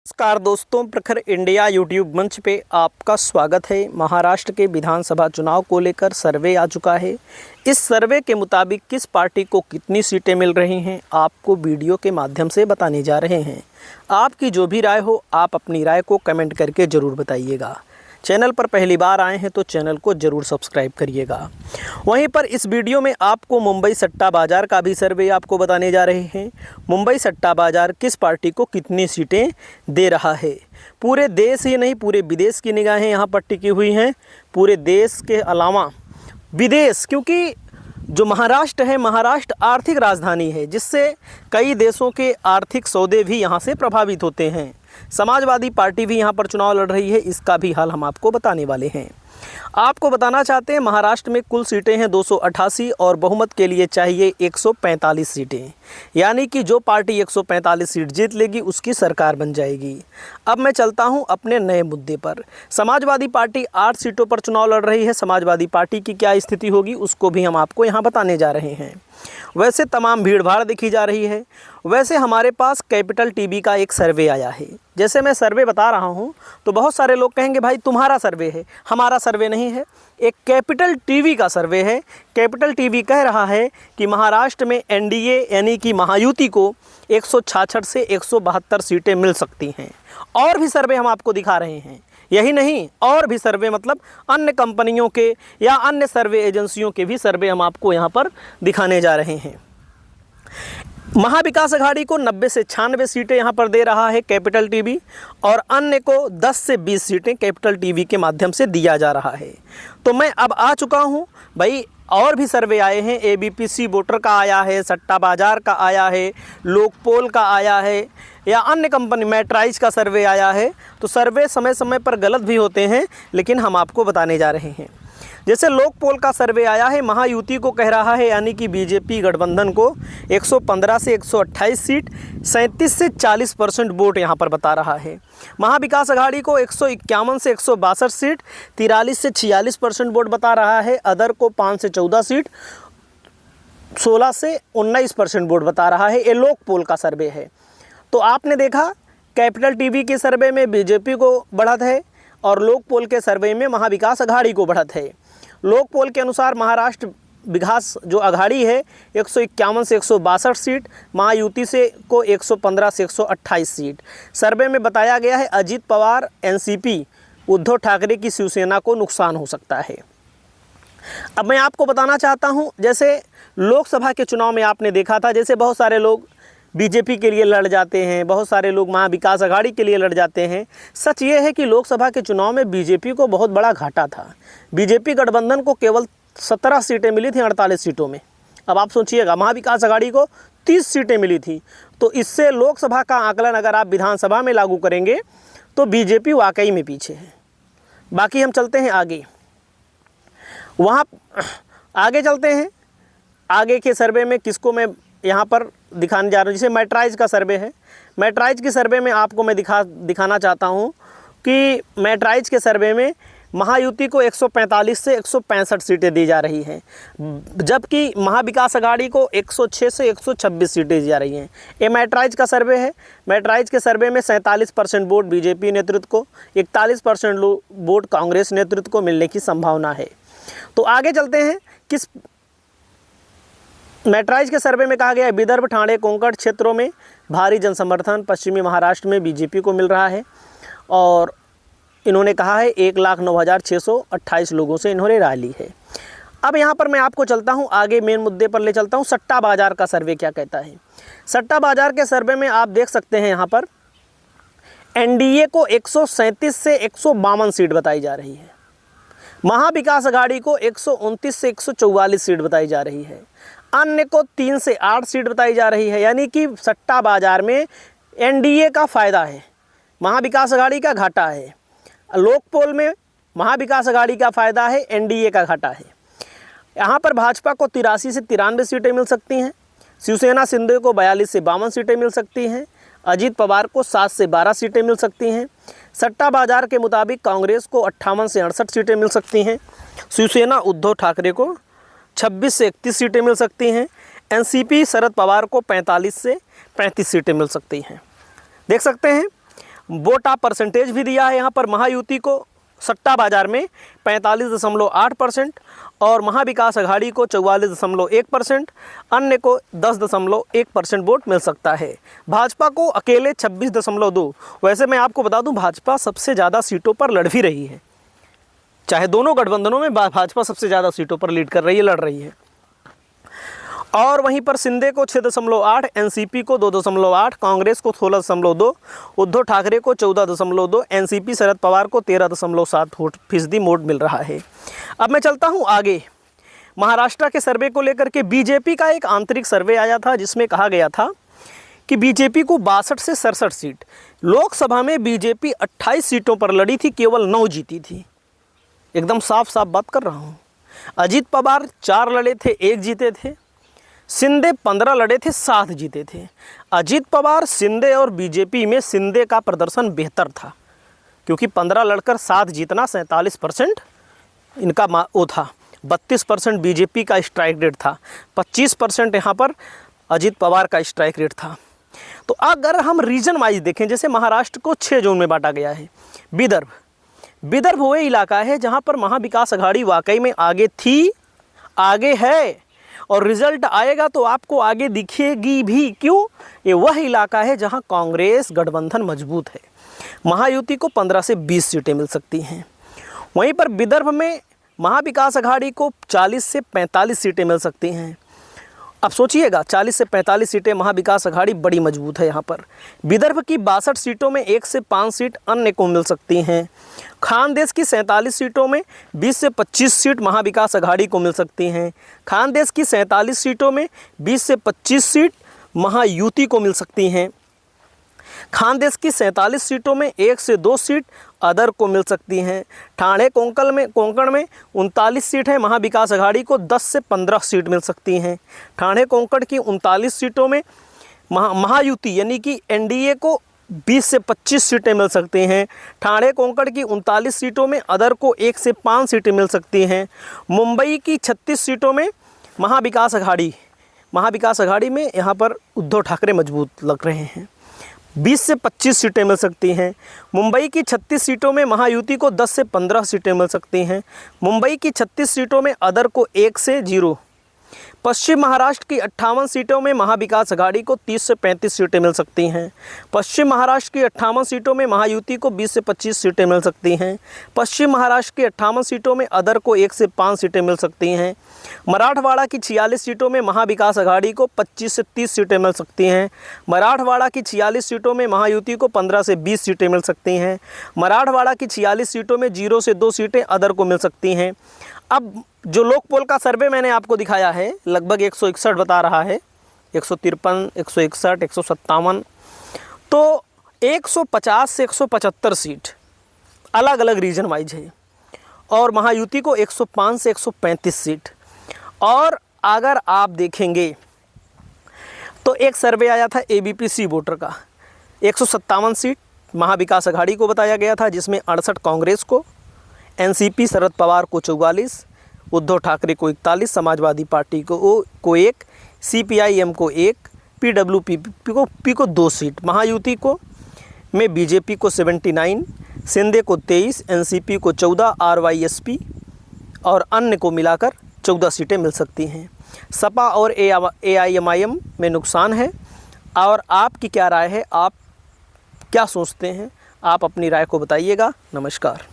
नमस्कार दोस्तों, प्रखर इंडिया यूट्यूब मंच पे आपका स्वागत है। महाराष्ट्र के विधानसभा चुनाव को लेकर सर्वे आ चुका है। इस सर्वे के मुताबिक किस पार्टी को कितनी सीटें मिल रही हैं, आपको वीडियो के माध्यम से बताने जा रहे हैं। आपकी जो भी राय हो, आप अपनी राय को कमेंट करके ज़रूर बताइएगा। चैनल पर पहली बार आए हैं तो चैनल को ज़रूर सब्सक्राइब करिएगा। वहीं पर इस वीडियो में आपको मुंबई सट्टा बाज़ार का भी सर्वे आपको बताने जा रहे हैं। मुंबई सट्टा बाज़ार किस पार्टी को कितनी सीटें दे रहा है। पूरे देश ही नहीं, पूरे विदेश की निगाहें यहाँ पर टिकी हुई हैं। पूरे देश के अलावा विदेश, क्योंकि जो महाराष्ट्र है, महाराष्ट्र आर्थिक राजधानी है, जिससे कई देशों के आर्थिक सौदे भी यहाँ से प्रभावित होते हैं। समाजवादी पार्टी भी यहाँ पर चुनाव लड़ रही है, इसका भी हाल हम आपको बताने वाले हैं। आपको बताना चाहते हैं, महाराष्ट्र में कुल सीटें हैं 288 और बहुमत के लिए चाहिए 145 सीटें, यानी कि जो पार्टी 145 सीट जीत लेगी उसकी सरकार बन जाएगी। अब मैं चलता हूं अपने नए मुद्दे पर। समाजवादी पार्टी 8 सीटों पर चुनाव लड़ रही है। समाजवादी पार्टी की क्या स्थिति होगी उसको भी हम आपको यहाँ बताने जा रहे हैं। वैसे तमाम भीड़ भाड़ देखी जा रही है। वैसे हमारे पास कैपिटल टीवी का एक सर्वे आया है। जैसे मैं सर्वे बता रहा हूं तो बहुत सारे लोग कहेंगे भाई तुम्हारा सर्वे है, हमारा सर्वे नहीं है। एक कैपिटल टीवी का सर्वे है। कैपिटल टीवी कह रहा है कि महाराष्ट्र में एनडीए यानी कि महायुति को 166 से 172 सीटें मिल सकती हैं। और भी सर्वे हम आपको दिखा रहे हैं। यही नहीं, और भी सर्वे मतलब अन्य कंपनियों के या अन्य सर्वे एजेंसियों के भी सर्वे हम आपको यहाँ पर दिखाने जा रहे हैं। महाविकास अघाड़ी को 90 से 96 सीटें यहाँ पर दे रहा है कैपिटल टीवी, और अन्य को 10 से 20 सीटें कैपिटल टीवी के माध्यम से दिया जा रहा है। तो मैं अब आ चुका हूँ भाई, और भी सर्वे आए हैं। एबीपीसी वोटर का आया है, सट्टा बाज़ार का आया है, लोकपोल का आया है, या अन्य कंपनी मैट्राइज का सर्वे आया है। तो सर्वे समय समय पर गलत भी होते हैं, लेकिन हम आपको बताने जा रहे हैं। जैसे लोकपोल का सर्वे आया है, महायुति को कह रहा है, यानी कि बीजेपी गठबंधन को 115 से 128 सीट, 37 से 40% वोट यहाँ पर बता रहा है। महाविकास अघाड़ी को 151 से 162 सीट, 43 से 46% वोट बता रहा है। अदर को 5 से 14 सीट, 16 से 19% वोट बता रहा है। ये लोकपोल का सर्वे है। तो आपने देखा कैपिटल टीवी के सर्वे में बीजेपी को बढ़त है और लोकपोल के सर्वे में महाविकास अघाड़ी को बढ़त है। लोकपोल के अनुसार महाराष्ट्र विकास जो अघाड़ी है 151 से 162 सीट, महायुति से को 115 से 128 सीट। सर्वे में बताया गया है अजीत पवार एनसीपी उद्धव ठाकरे की शिवसेना को नुकसान हो सकता है। अब मैं आपको बताना चाहता हूं, जैसे लोकसभा के चुनाव में आपने देखा था, जैसे बहुत सारे लोग बीजेपी के लिए लड़ जाते हैं, बहुत सारे लोग महाविकास अघाड़ी के लिए लड़ जाते हैं। सच ये है कि लोकसभा के चुनाव में बीजेपी को बहुत बड़ा घाटा था। बीजेपी गठबंधन को केवल 17 सीटें मिली थी 48 सीटों में। अब आप सोचिएगा, महाविकास अघाड़ी को 30 सीटें मिली थी। तो इससे लोकसभा का आकलन अगर आप विधानसभा में लागू करेंगे तो बीजेपी वाकई में पीछे है। बाकी हम चलते हैं आगे, वहाँ आगे चलते हैं। आगे के सर्वे में किसको मैं यहाँ पर दिखाने जा रहा हूँ, जैसे मैट्राइज का सर्वे है। मैट्राइज के सर्वे में आपको मैं दिखाना चाहता हूँ कि मैट्राइज के सर्वे में महायुति को 145 से 165 सीटें दी जा रही हैं, जबकि महाविकास अघाड़ी को 106 से 126 सीटें दी जा रही हैं। ये मैट्राइज का सर्वे है। मैट्राइज के सर्वे में 47% वोट बीजेपी नेतृत्व को, 41% वोट कांग्रेस नेतृत्व को मिलने की संभावना है। तो आगे चलते हैं। किस मैट्राइज के सर्वे में कहा गया है विदर्भ, ठाणे, कोंकण क्षेत्रों में भारी जनसमर्थन पश्चिमी महाराष्ट्र में बीजेपी को मिल रहा है, और इन्होंने कहा है 1,09,628 लोगों से इन्होंने राय ली है। अब यहाँ पर मैं आपको चलता हूँ आगे, मेन मुद्दे पर ले चलता हूँ। सट्टा बाज़ार का सर्वे क्या कहता है। सट्टा बाज़ार के सर्वे में आप देख सकते हैं, यहाँ पर एनडीए को 137 से 152 सीट बताई जा रही है। महाविकास अघाड़ी को 129 से 144 सीट बताई जा रही है। अन्य को 3 से 8 सीट बताई जा रही है। यानी कि सट्टा बाज़ार में एनडीए का फ़ायदा है, महाविकास अघाड़ी का घाटा है। लोकपोल में महाविकास अघाड़ी का फ़ायदा है, एनडीए का घाटा है। यहाँ पर भाजपा को 83 से 93 सीटें मिल सकती हैं। शिवसेना शिंदे को 42 से 52 सीटें मिल सकती हैं। अजीत पवार को 7 से 12 सीटें मिल सकती हैं। सट्टा बाज़ार के मुताबिक कांग्रेस को 58 से 68 सीटें मिल सकती हैं। शिवसेना उद्धव ठाकरे को 26 से 31 सीटें मिल सकती हैं। एनसीपी शरद पवार को 45 से 35 सीटें मिल सकती हैं। देख सकते हैं वोटा परसेंटेज भी दिया है यहाँ पर महायुति को सट्टा बाजार में 45.8% और महाविकास अघाड़ी को 44.1%, अन्य को 10.1% वोट मिल सकता है। भाजपा को अकेले 26.2। वैसे मैं आपको बता दूं भाजपा सबसे ज़्यादा सीटों पर लड़ भी रही है, चाहे दोनों गठबंधनों में भाजपा सबसे ज़्यादा सीटों पर लीड कर रही है, लड़ रही है। और वहीं पर शिंदे को 6.8, एनसीपी को 2.8, कांग्रेस को 16.2, उद्धव ठाकरे को 14.2, एनसीपी शरद पवार को 13.7% वोट मिल रहा है। अब मैं चलता हूं आगे। महाराष्ट्र के सर्वे को लेकर के बीजेपी का एक आंतरिक सर्वे आया था जिसमें कहा गया था कि बीजेपी को 62 से 67 सीट, लोकसभा में बीजेपी 28 सीटों पर लड़ी थी, केवल 9 जीती थी। एकदम साफ साफ बात कर रहा हूँ। अजीत पवार 4 लड़े थे, 1 जीते थे। शिंदे 15 लड़े थे, 7 जीते थे। अजीत पवार, शिंदे और बीजेपी में शिंदे का प्रदर्शन बेहतर था क्योंकि 15 लड़कर 7 जीतना 47% इनका वो था। 32% बीजेपी का स्ट्राइक रेट था, 25% यहाँ पर अजीत पवार का स्ट्राइक रेट था। तो अगर हम रीजन वाइज देखें, जैसे महाराष्ट्र को 6 जोन में बांटा गया है। विदर्भ वो इलाका है जहाँ पर महाविकास अघाड़ी वाकई में आगे थी, आगे है और रिजल्ट आएगा तो आपको आगे दिखेगी भी। क्यों? ये वह इलाका है जहां कांग्रेस गठबंधन मजबूत है। महायुति को 15 से 20 सीटें मिल सकती हैं। वहीं पर विदर्भ में महाविकास अघाड़ी को 40 से 45 सीटें मिल सकती हैं। अब सोचिएगा, 40 से 45 सीटें, महाविकास अघाड़ी बड़ी मजबूत है यहाँ पर। विदर्भ की 62 सीटों में 1 से 5 सीट अन्य को मिल सकती हैं। खानदेश की 47 सीटों में 20 से 25 सीट महाविकास अघाड़ी को मिल सकती हैं। खानदेश की 47 सीटों में 20 से 25 सीट महायुति को मिल सकती हैं। खानदेश की 47 सीटों में 1 से 2 सीट अदर को मिल सकती हैं। ठाणे कोंकण में 39 सीट है, महाविकास अघाड़ी को 10 से 15 सीट मिल सकती हैं। ठाणे कोंकण की 39 सीटों में महायुति यानी कि एनडीए को 20 से 25 सीटें मिल सकती हैं। ठाणे कोंकण की 39 सीटों में अदर को 1 से 5 सीटें मिल सकती हैं। मुंबई की 36 सीटों में महाविकास अघाड़ी में यहाँ पर उद्धव ठाकरे मजबूत लग रहे हैं, 20 से 25 सीटें मिल सकती हैं। मुंबई की 36 सीटों में महायुति को 10 से 15 सीटें मिल सकती हैं। मुंबई की 36 सीटों में अदर को 1 से 0। पश्चिम महाराष्ट्र की 58 सीटों में महाविकास अघाड़ी को 30 से 35 सीटें मिल सकती हैं। पश्चिम महाराष्ट्र की 58 सीटों में महायुति को 20 से 25 सीटें मिल सकती हैं। पश्चिम महाराष्ट्र की 58 सीटों में अदर को 1 से 5 सीटें मिल सकती हैं। मराठवाड़ा की 46 सीटों में महाविकास अघाड़ी को 25 से 30 सीटें मिल सकती हैं। मराठवाड़ा की 46 सीटों में महायुति को 15 से 20 सीटें मिल सकती हैं। मराठवाड़ा की 46 सीटों में 0 से 2 सीटें अदर को मिल सकती हैं। अब जो लोकपोल का सर्वे मैंने आपको दिखाया है लगभग 161 बता रहा है, 153, 161, 157, तो 150 से 175 सीट अलग अलग रीजन वाइज है और महायुति को 105 से 135 सीट। और अगर आप देखेंगे तो एक सर्वे आया था एबीपी वोटर का, 157 सीट महाविकास अघाड़ी को बताया गया था, जिसमें 68 कांग्रेस को, एनसीपी शरद पवार को 44, उद्धव ठाकरे को 41, समाजवादी पार्टी को 1, सीपीआईएम को 1, पीडब्ल्यूपी को 2 सीट। महायुति को में बीजेपी को 79, शिंदे को 23, एनसीपी को 14, आरवाईएसपी और अन्य को मिलाकर 14 सीटें मिल सकती हैं। सपा और एआईएमआईएम में नुकसान है। और आपकी क्या राय है, आप क्या सोचते हैं, आप अपनी राय को बताइएगा। नमस्कार।